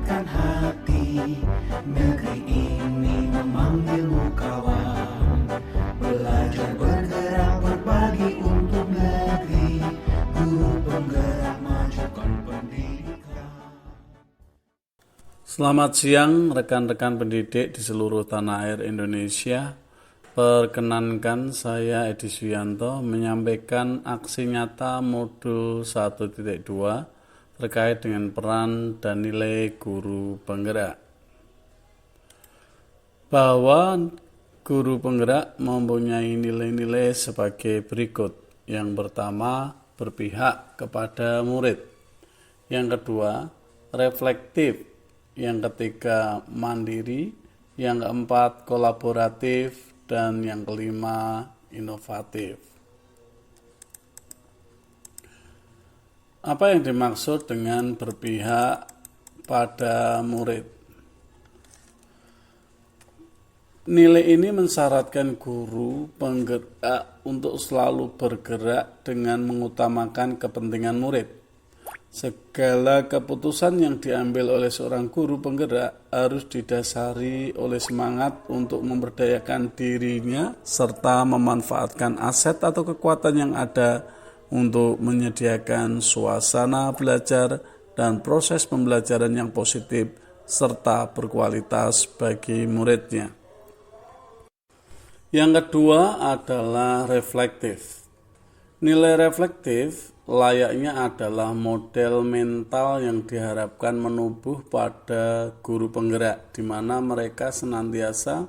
menghangatkan hati. Negeri ini memanggilmu kawan, belajar bergerak berbagi untuk negeri. Guru penggerak majukan pendidikan. Selamat siang rekan-rekan pendidik di seluruh tanah air Indonesia. Perkenankan saya Edi Suyanto menyampaikan aksi nyata modul 1.2 terkait dengan peran dan nilai guru penggerak. Bahwa guru penggerak mempunyai nilai-nilai sebagai berikut. Yang pertama, berpihak kepada murid. Yang kedua, reflektif. Yang ketiga, mandiri. Yang keempat, kolaboratif. Dan yang kelima, inovatif. Apa yang dimaksud dengan berpihak pada murid? Nilai ini mensyaratkan guru penggerak untuk selalu bergerak dengan mengutamakan kepentingan murid. Segala keputusan yang diambil oleh seorang guru penggerak harus didasari oleh semangat untuk memberdayakan dirinya serta memanfaatkan aset atau kekuatan yang ada untuk menyediakan suasana belajar dan proses pembelajaran yang positif serta berkualitas bagi muridnya. Yang kedua adalah reflektif. Nilai reflektif layaknya adalah model mental yang diharapkan menubuh pada guru penggerak, di mana mereka senantiasa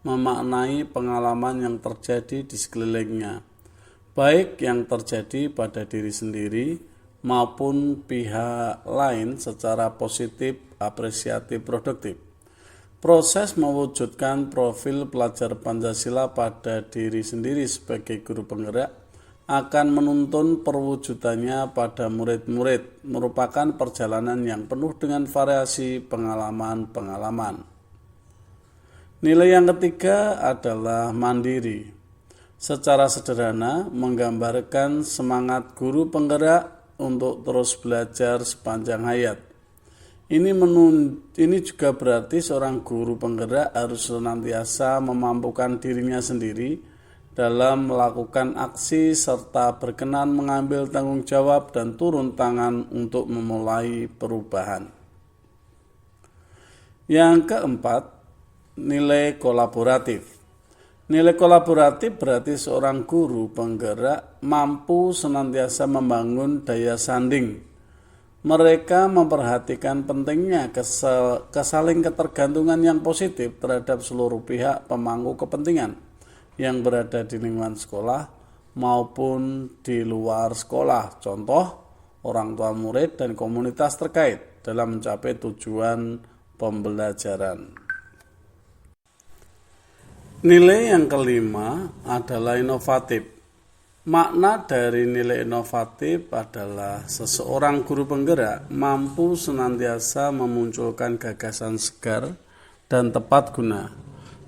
memaknai pengalaman yang terjadi di sekelilingnya, baik yang terjadi pada diri sendiri maupun pihak lain secara positif, apresiatif, produktif. Proses mewujudkan profil pelajar Pancasila pada diri sendiri sebagai guru penggerak akan menuntun perwujudannya pada murid-murid, merupakan perjalanan yang penuh dengan variasi pengalaman-pengalaman. Nilai yang ketiga adalah mandiri. Secara sederhana menggambarkan semangat guru penggerak untuk terus belajar sepanjang hayat. Ini juga berarti seorang guru penggerak harus senantiasa memampukan dirinya sendiri dalam melakukan aksi serta berkenan mengambil tanggung jawab dan turun tangan untuk memulai perubahan. Yang keempat, nilai kolaboratif. Nilai kolaboratif berarti seorang guru penggerak mampu senantiasa membangun daya sanding. Mereka memperhatikan pentingnya kesaling ketergantungan yang positif terhadap seluruh pihak pemangku kepentingan yang berada di lingkungan sekolah maupun di luar sekolah. Contoh, orang tua murid dan komunitas terkait dalam mencapai tujuan pembelajaran. Nilai yang kelima adalah inovatif. Makna dari nilai inovatif adalah seseorang guru penggerak mampu senantiasa memunculkan gagasan segar dan tepat guna.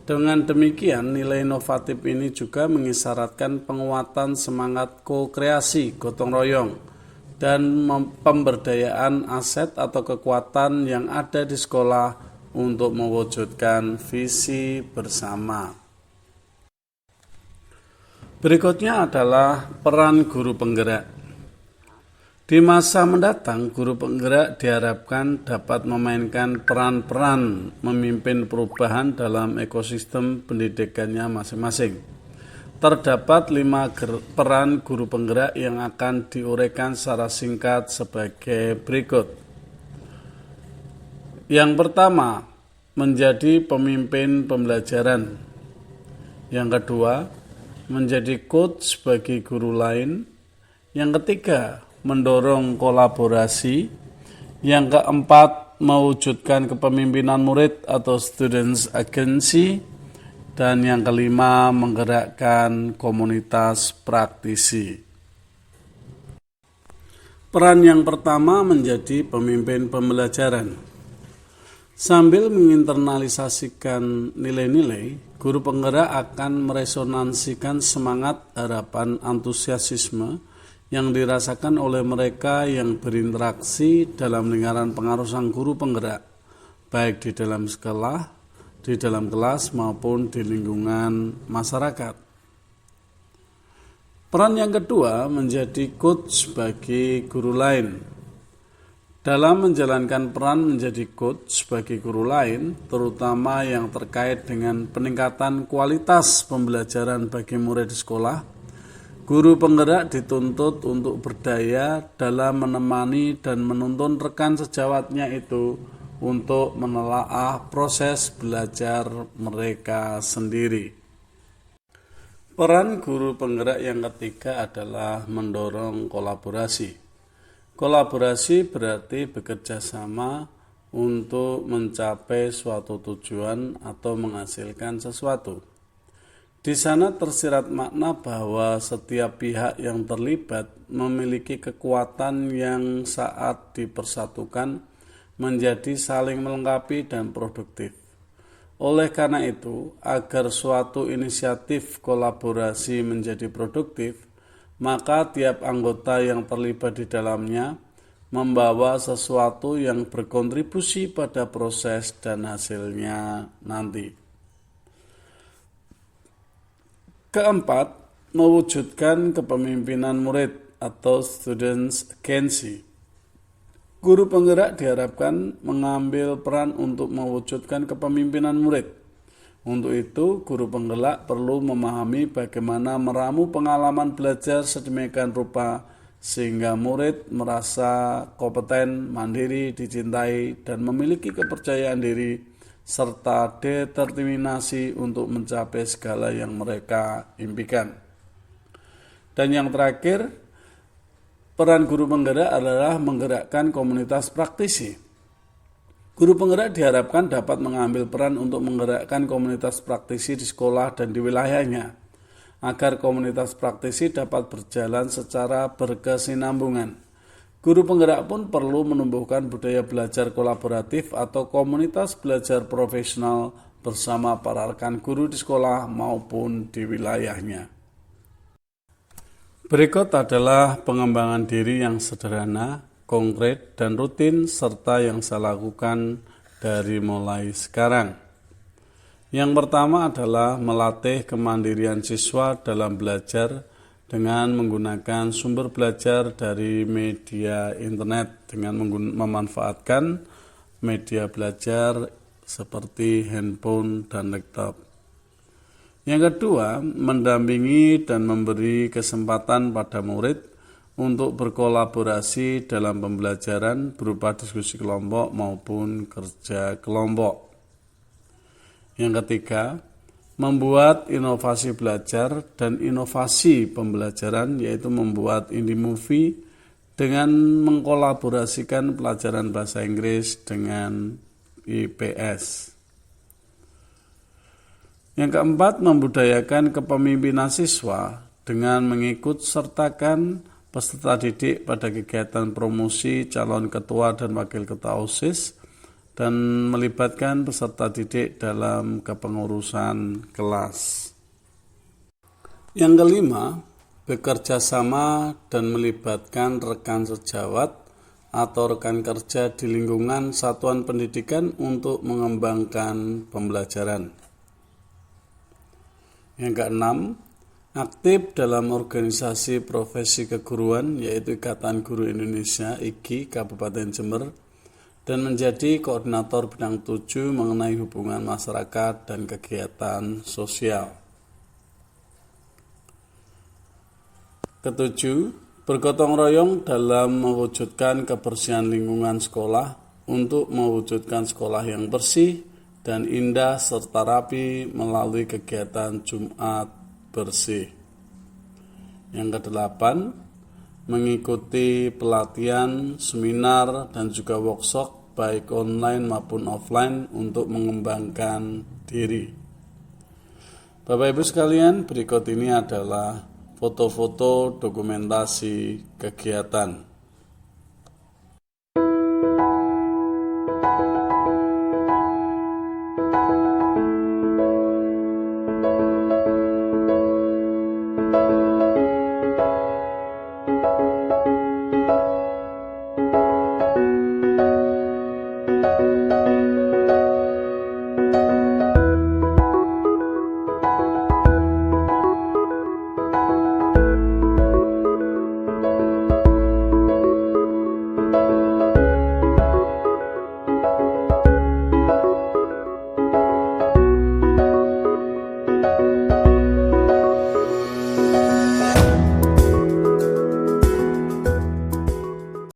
Dengan demikian, nilai inovatif ini juga mengisyaratkan penguatan semangat ko-kreasi, gotong royong, dan pemberdayaan aset atau kekuatan yang ada di sekolah untuk mewujudkan visi bersama. Berikutnya adalah peran guru penggerak. Di masa mendatang, guru penggerak diharapkan dapat memainkan peran-peran memimpin perubahan dalam ekosistem pendidikannya masing-masing. Terdapat 5 peran guru penggerak yang akan diuraikan secara singkat sebagai berikut. Yang pertama, menjadi pemimpin pembelajaran. Yang kedua, menjadi coach bagi guru lain. Yang ketiga, mendorong kolaborasi. Yang keempat, mewujudkan kepemimpinan murid atau students agency. Dan yang kelima, menggerakkan komunitas praktisi. Peran yang pertama menjadi pemimpin pembelajaran. Sambil menginternalisasikan nilai-nilai, guru penggerak akan meresonansikan semangat, harapan, antusiasme yang dirasakan oleh mereka yang berinteraksi dalam lingkaran pengaruh sang guru penggerak baik di dalam sekolah, di dalam kelas maupun di lingkungan masyarakat. Peran yang kedua menjadi coach bagi guru lain. Dalam menjalankan peran menjadi coach bagi guru lain, terutama yang terkait dengan peningkatan kualitas pembelajaran bagi murid di sekolah, guru penggerak dituntut untuk berdaya dalam menemani dan menuntun rekan sejawatnya itu untuk menelaah proses belajar mereka sendiri. Peran guru penggerak yang ketiga adalah mendorong kolaborasi. Kolaborasi berarti bekerja sama untuk mencapai suatu tujuan atau menghasilkan sesuatu. Di sana tersirat makna bahwa setiap pihak yang terlibat memiliki kekuatan yang saat dipersatukan menjadi saling melengkapi dan produktif. Oleh karena itu, agar suatu inisiatif kolaborasi menjadi produktif, maka tiap anggota yang terlibat di dalamnya membawa sesuatu yang berkontribusi pada proses dan hasilnya nanti. Keempat, mewujudkan kepemimpinan murid atau students agency. Guru penggerak diharapkan mengambil peran untuk mewujudkan kepemimpinan murid. Untuk itu, guru penggerak perlu memahami bagaimana meramu pengalaman belajar sedemikian rupa sehingga murid merasa kompeten, mandiri, dicintai, dan memiliki kepercayaan diri serta determinasi untuk mencapai segala yang mereka impikan. Dan yang terakhir, peran guru penggerak adalah menggerakkan komunitas praktisi. Guru penggerak diharapkan dapat mengambil peran untuk menggerakkan komunitas praktisi di sekolah dan di wilayahnya, agar komunitas praktisi dapat berjalan secara berkesinambungan. Guru penggerak pun perlu menumbuhkan budaya belajar kolaboratif atau komunitas belajar profesional bersama para rekan guru di sekolah maupun di wilayahnya. Berikut adalah pengembangan diri yang sederhana, konkret, dan rutin serta yang saya lakukan dari mulai sekarang. Yang pertama adalah melatih kemandirian siswa dalam belajar dengan menggunakan sumber belajar dari media internet dengan memanfaatkan media belajar seperti handphone dan laptop. Yang kedua, mendampingi dan memberi kesempatan pada murid untuk berkolaborasi dalam pembelajaran berupa diskusi kelompok maupun kerja kelompok. Yang ketiga, membuat inovasi belajar dan inovasi pembelajaran, yaitu membuat indie movie dengan mengkolaborasikan pelajaran bahasa Inggris dengan IPS. Yang keempat, membudayakan kepemimpinan siswa dengan mengikut sertakan peserta didik pada kegiatan promosi calon ketua dan wakil ketua OSIS dan melibatkan peserta didik dalam kepengurusan kelas. Yang kelima, bekerja sama dan melibatkan rekan sejawat atau rekan kerja di lingkungan satuan pendidikan untuk mengembangkan pembelajaran. Yang keenam, aktif dalam organisasi profesi keguruan yaitu Ikatan Guru Indonesia IGI Kabupaten Jember dan menjadi koordinator bidang 7 mengenai hubungan masyarakat dan kegiatan sosial. Ketujuh, bergotong royong dalam mewujudkan kebersihan lingkungan sekolah untuk mewujudkan sekolah yang bersih dan indah serta rapi melalui kegiatan Jumat bersih. Yang kedelapan, mengikuti pelatihan, seminar, dan juga workshop baik online maupun offline untuk mengembangkan diri. Bapak Ibu sekalian, berikut ini adalah foto-foto dokumentasi kegiatan.